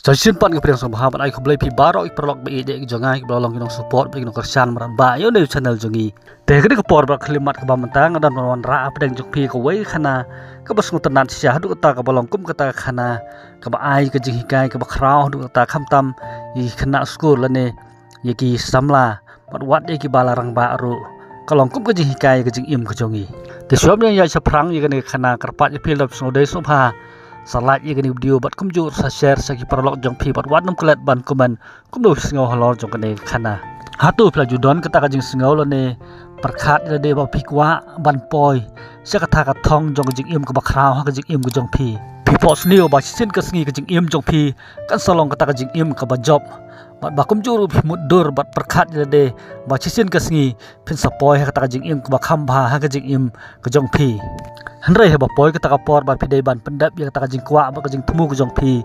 Cho xin bạn cái song ha bạn ai không lấy pi baro ik perlok be ide jangai belong kinong support be kinong kersan maran ba yo ne channel jongi te ke ko por ba klimat ka bamantang dan wan ra ap deng jok pi ko wei khana ka bas ngutan sia du ta ka belong kum ka ta khana ka ba ai ka jing hikai ka ba khrau du ta kham tam i khana school la ne ye ki samla bat wat ye ki balarang ba ru kalong kum ka jing hikai ka jing im ka jongi te sob ne ya sa prang ye ne khana karpat ye pi lop sno de sobha salat ye gani video bat kum jur sa share sa ki perlok jong pi bat wat nam klet ban kuman kum do singo halor jong kane khana hatu pla judon kata ka jing singo lo ne perkhat le de ba pikwa ban poi sa ka tha ka thong jong jing im ka ba khrau ha ka jing im ka jong pi po snio ba sin ka sngi ka jing im jong pi kan salong kata ka jing im ka ba job bat ba kum jur pi mudur bat perkhat le de ba sin ka sngi pin sa poi ha kata ka jing im ka ba kham ba ha ka jing im ka jong pi Henry heba poi kata kapor ban pidai ban pendap ya kata jing kwa ba jing temu jong pi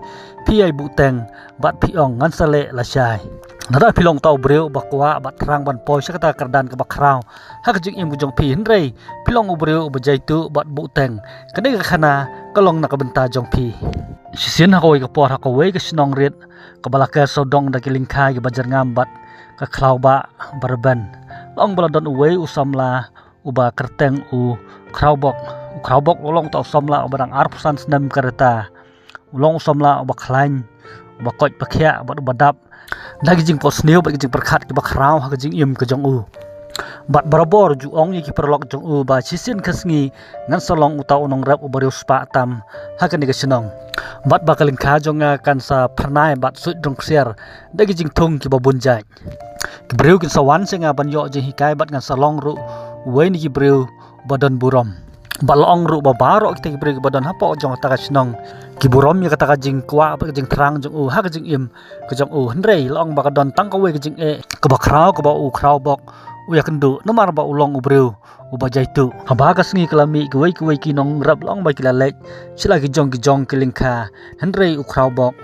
ai bu teng bat pi ong ngan sale la syai nada pilong tau breu ba kwa bat terang ban poi sa kata kardan ka ba krau ha ka jing im jong pi Henry pilong breu ba jaitu bat bu teng kane ka khana kalong na ka benta jong pi sisin ha koi ka por ha ko wei ka sinong rit ka balaka sodong da kiling khai ka bajar ngam bat ka klau ba barban long baladon uwei usamla uba kerteng u kraubok ulong tau somla barang arpusan senam kereta ulong somla uba klain uba koj pakhya bat badap lagi jing pos neu bat jing perkhat ki bakrau ha jing im ke jong u bat barabor ju ong ki perlok jong u ba sisin khasngi ngan solong utau nong rap ubariu spa tam ha kan ni senong bat bakaling kha jong kan sa pranai bat sut jong siar lagi jing thung ki babun jai ki breu ki sawan singa ban yo jing hikai bat ngan salong ru wei ni ki breu badan burom balong ru babaro kita ki breu badan hapo jong ta ka senong ki burom ya kata ka jing kwa ba jing terang jong u ha ka jing im ka jong u hnrei long ba ka don tang ka wei ka jing e ka ba krau ka ba u krau bok u ya kendu nomar ba ulong u breu u ba jaitu ha ba ka sngi kalami ki wei ki nong rap long ba ki la lek sila ki jong ki lingkha hnrei u krau bok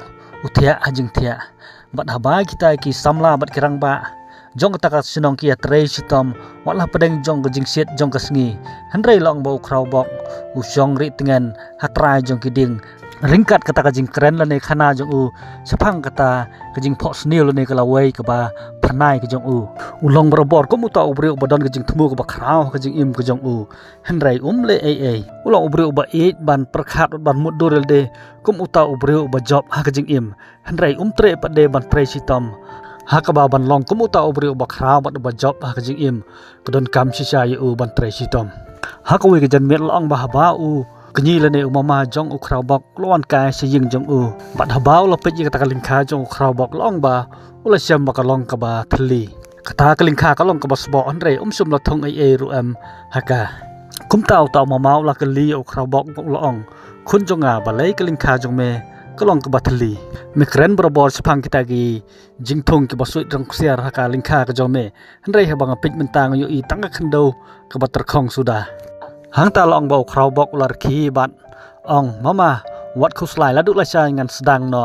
u thia ha jing thia bat ha ba kita ki samla bat kirang ba jong kata ka sinong ki atrei sitom wala pedeng jong jing siet jong ka sngi hnrei long ba u krau bok u jong ri tengan hatrai jong ki ding ringkat kata ka jing kren la ne khana jong u saphang kata ka jing pho snil la ne ka lawei ka ba phanai ka jong u ulong barabor ko muta ubre badon ka jing thmu ka ba khrau ka jing im ka jong u hnrei le ai ulong ubre ba e ban perkhat ban mudur de kum uta ubre ba job ha ka jing im hnrei tre pa de ban presitom ha ka ba ban long kum uta ubre ba khrau ba job ha ka jing im ka don kam si sa u ban presitom ha ka we ka jan met long ba ba u kini la ne umama jong u krau bok lon kai se ying jong u bat habau la pet kata kaling kha jong u krau bok long ba ula syam ba kalong ka ba thli kata kaling kha kalong ka ba sbo andre sum la thong ai ru am haka kum tau tau mamau la kali u krau bok long khun jonga ba lei kaling kha jong me kalong ka ba thli me kren barabor sphang kita gi jing thong ki ba sui rang siar haka ling kha ka jong me andre ha bang pit mentang yu i tang ka khando ka ba terkhong suda hang ta long bau krau bok lar khi bat ong mama wat khu slai la du la cha ngan sedang no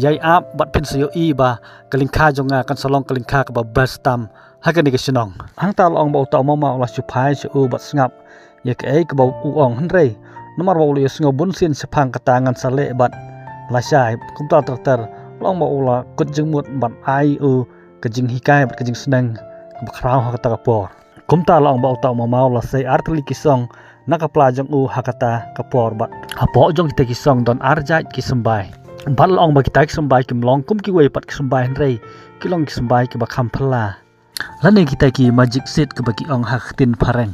yai ap bat pin sio i ba kaling kha jonga kan salong kaling kha ka ba bastam ha ka ni ka sinong hang ta long bau ta mama la chu phai chu bat ngap ye ka ei ka bau u ong hnrei nomar bau le sngo bun sin sephang ka ta ngan sale bat la cha kum ta ter long bau la kut jing mut bat ai u ka jing hikai bat ka jing senang ba krau ha ka ta ka por kum ta long bau ta mamau la sei artli kisong nakapla jong u hakata kapor bat apo jong kita kisong don arjat ki sembai bat long ba kita sembai kim long kum ki wei pat ki sembai rei ki long ki sembai ki ba kham phla lane kita ki magic set ki ba ki ong hak tin phareng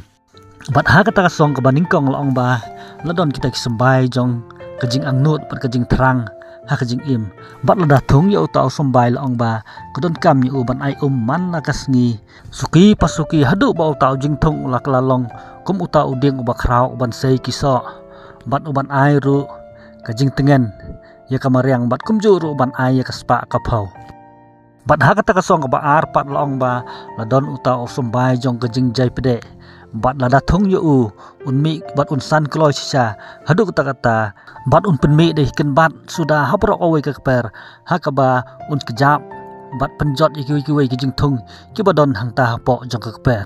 bat hakata ka song ka baning kong long ba la don kita ki sembai jong ka jing ang nut pat ka jing thrang ha ka jing im bat la da thung yo ta sombai la ong ba ko don kam yu ban ai man na kasngi suki pasuki hadu ba ta jing thung la kala long kum uta uding uba krau uban sei kiso bat uban ai ru ka jing tengen ya kamariang bat kum juru uban ai ya kaspa ka phau bat ha kata ka song ka ba ar pat la ong ba la don uta sombai jong ka jing jai pede bat la da thung yu unmi bat unsan kloi sisa hadu kata bat un penmi de ken bat sudah haprok awai ka per hakaba un kejap bat penjot iki ki jing thung ki badon hang ta hapo jong ka per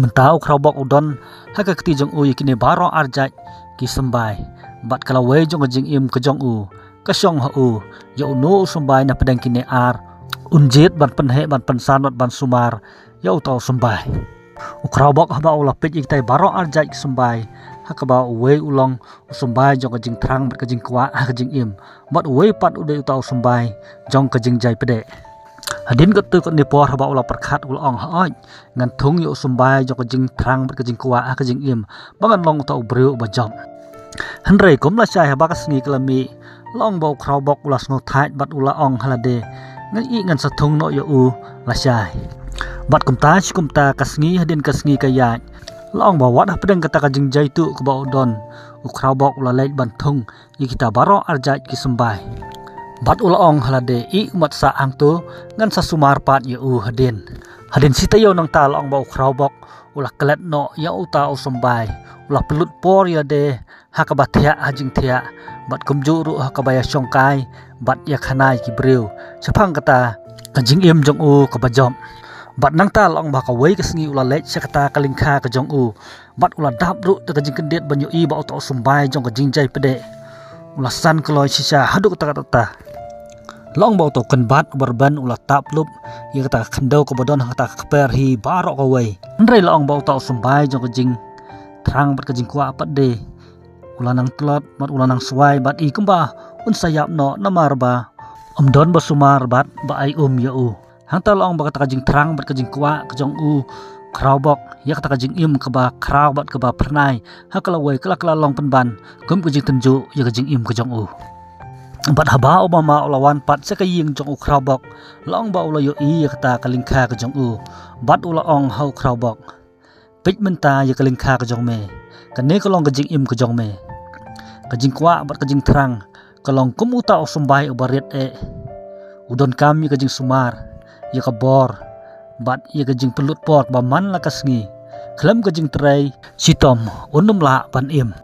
mentau krau bok udon haka keti jong u kini baro arjat ki sembai bat kala wei jong jing im ke jong u kasyong hau ya uno sumbai na pedang kini ar unjit ban penhe ban pensanot ban sumar ya utau sumbai ukraubok haba ula pit iktai baro arjai sumbai hakaba uwe ulong sumbai jong kajing trang bat kajing kwa kajing im bat uwe pat ude utau sumbai jong kajing jai pede hadin kat tu kat ni por haba ula perkhat ulong haoj ngan thung yo sumbai jong kajing trang bat kajing kwa kajing im bangan long utau breu ba jom hanrei kom la chai haba kasngi klami long bau kraubok ula sngo thait bat ula ong halade ngan i ngan sathung no yo u la chai bat kumta kasngi hadin kasngi kayat long ba wat pedang kata kajing jai tu ke bau don ukraubok ula leit ban thung i kita baro arjat ki sembai bat ula ong halade i umat sa ang tu ngan sa sumar pat yo u hadin sitayo nang ta long bau kraubok ula kelet no ya uta u sembai ula pelut por ya de hakabathia hajing thia bat kumjuru hakabaya songkai bat ya khanai ki breu chapang kata kajing im jong u kabajom bat nang ta long ba ka wei ka sngi ula lech sakata kalingkha ka jong u bat ula dap ru ta kajing kendet banyo i ba auto sumbai jong ka jingjai pede ula san kloi sisa haduk ta kata long ba auto kan bat barban ula tap lup ya kata khandau ka badon kata kper hi barok ka wei ndrei long ba auto sumbai jong ka jing trang bat ka jing kwa pat de ula nang tlot bat ula nang swai bat i kumba un sayap no namar ba don ba sumar bat ba ai ya u hang ta long ba kata kajing trang bat kajing kwa kajong u kraubok ya kata kajing im ka ba krau bat ka ba pernai hakala wei kala long penban kum kajing tenju ya kajing im kajong u bat haba obama ulawan pat se kaying jong u kraubok long ba ula yo i ya kata kalingkha kajong u bat ula ong hau kraubok pit menta ya kalingkha kajong me kane kalong kajing im kajong me kajing kwa bat kajing trang kalong kum uta osumbai ubaret udon kami kajing sumar ya ka bor bat ya kajing pelut por ba man la kasngi khlem kajing trai sitom unum la ban im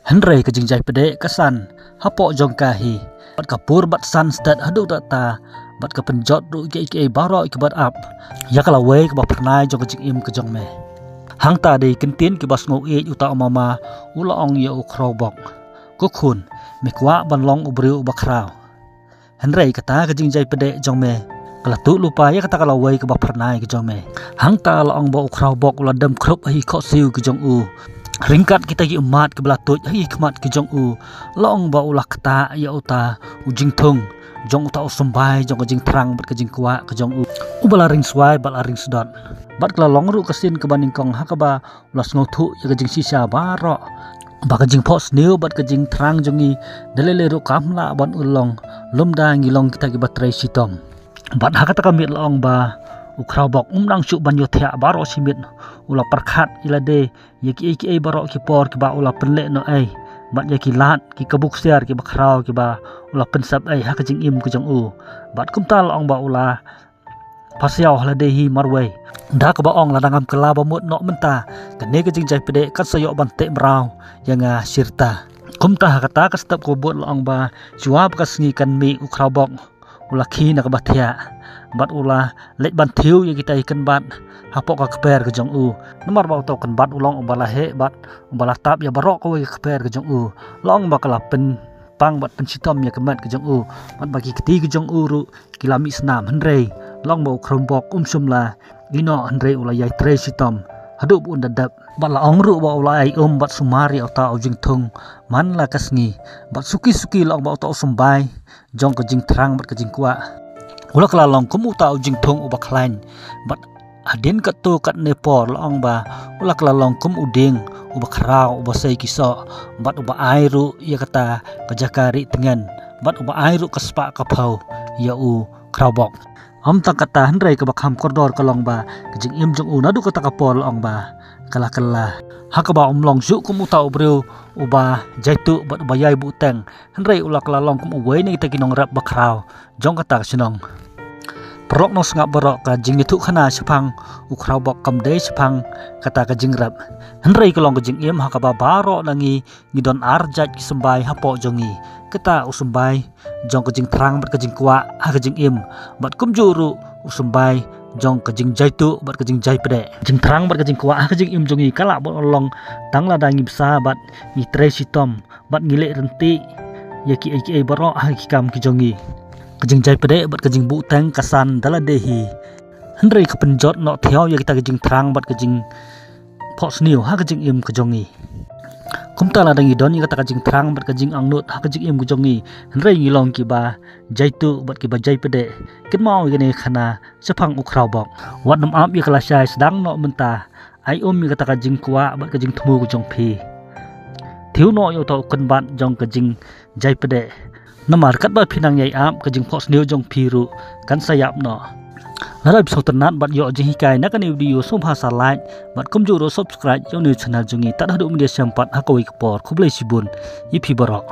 henrei kajing jai pede kasan hapo jong kahi bat kapur bat san sdat hadu ta bat ka penjot ru ke baro ke bat ap ya kala we ka ba pernai jong kajing im kajong me hang ta de kentin ke bas ngo e uta mama ula ong ya ukraubok ko khun me kwa ban long ubreu bakrau henrei kata kajing jai pede jong me kala tu lupa ya kata kala wei ke ba pernai ke jong me hang ta la ong ba ukraubok ula dam khrop hi kho siu ke jong u ringkat kita gi umat ke bela tuj hi khmat ke jong u la ong ba ula kata ya uta ujing thung jong uta usumbai jong kajing trang bat kajing kwa ke jong u ubala ring swai bala ring sedot bat kala long ru kasin ke baning kong hakaba ula sngo thu ya kajing sisa baro ba kajing pos new bat kajing trang jongi dalele ru kamla ban ulong lumda ngilong kita ki batrai sitom bat hakata kamit long ba ukraubok umnang su banyo thia baro simit ula perkhat ilade yaki ki baro ki por ki ba ula penle no ai bat yaki lat ki kabuk siar ki bakrau ki ba ula pensap ai hakajing im ku jong u bat kumtal ong ba ula pasiau halade hi marwei da ka ba ong ladangam kala ba mut no menta kane kajing jai pede kat sayo ban te brau yanga sirta kumta hakata ka step ko bot long ba juab ka sngi kan mi ukraubok ula khi na ka bathia bat ula lek ban thiu ya kita ikan bat hapok ka kper ke jong u nomor ba to kan bat ulong ubala he bat ubala tap ya barok ko ka kper ke jong u long ba kala pen pang bat pen sitom ya kemat ke jong u bat bagi keti ke jong u ru kilami snam henrei long ba ukraubok sumla ino henrei ula yai tre sitom haduk un dadap bat la ong ru ba ula ai bat sumari ota ujing thung man la kasngi bat suki long ba ota sumbai jong ka jing trang bat ka jing kwa ula kala long kumuta ujing thung uba klain bat adin kat tu kat nepor long ba ula kala long kum uding uba krau uba sei kiso bat uba airu ya kata kajakari tengan bat uba airu kaspa kapau ya u kraubok am tak kata henrei ka bakham kordor kalong ba kajing im jong u nadu kata kapol long ba kala hakaba long su kumuta ubreu uba jaitu bat uba yai buteng henrei ula kala long kum uwei ni kita kinong rap bakrau jong kata sinong perok no sengap berok ka jing itu khana sepang ukraubok kamde sepang kata ka jing rap henrei kalong ka jing im hakaba baro nangi ngidon arjat ki sembai hapo jongi kata usumbai jong ka jing trang bat ka jing kwa ha ka jing im bat kumjuru usumbai jong ka jing jaitu bat ka jing jai pede jing trang bat ka jing kwa ha ka jing im jongi kala bot long tang la dangi bsa bat ni tre sitom bat ngile renti ya ki baro ha ki kam ki jongi kajing jai pede bat kajing bu tang kasan dala dehi hendrei ka penjot no theo ya kita kajing terang bat kajing pos niu ha kajing im kajongi kumta la dangi doni kata kajing terang bat kajing angnut ha kajing im kajongi hendrei ngilong ki ba jaitu bat ki ba jai pede kin mau gene khana sepang ukraw bok wat nam ap ya kala sai sedang no menta ai mi kata kajing kuwa bat kajing thmu ku jong phi thiếu no yo to kan bat jong kajing jai pede namar kat bat phinang yai ap kajing pos niu jong phi ru kan sayap no Nara episode tenat bat yo jeng hikai nak kan video som bahasa like bat kum juro subscribe yo new channel jungi tak ada media sempat hakoi kepor kublai sibun ipi barok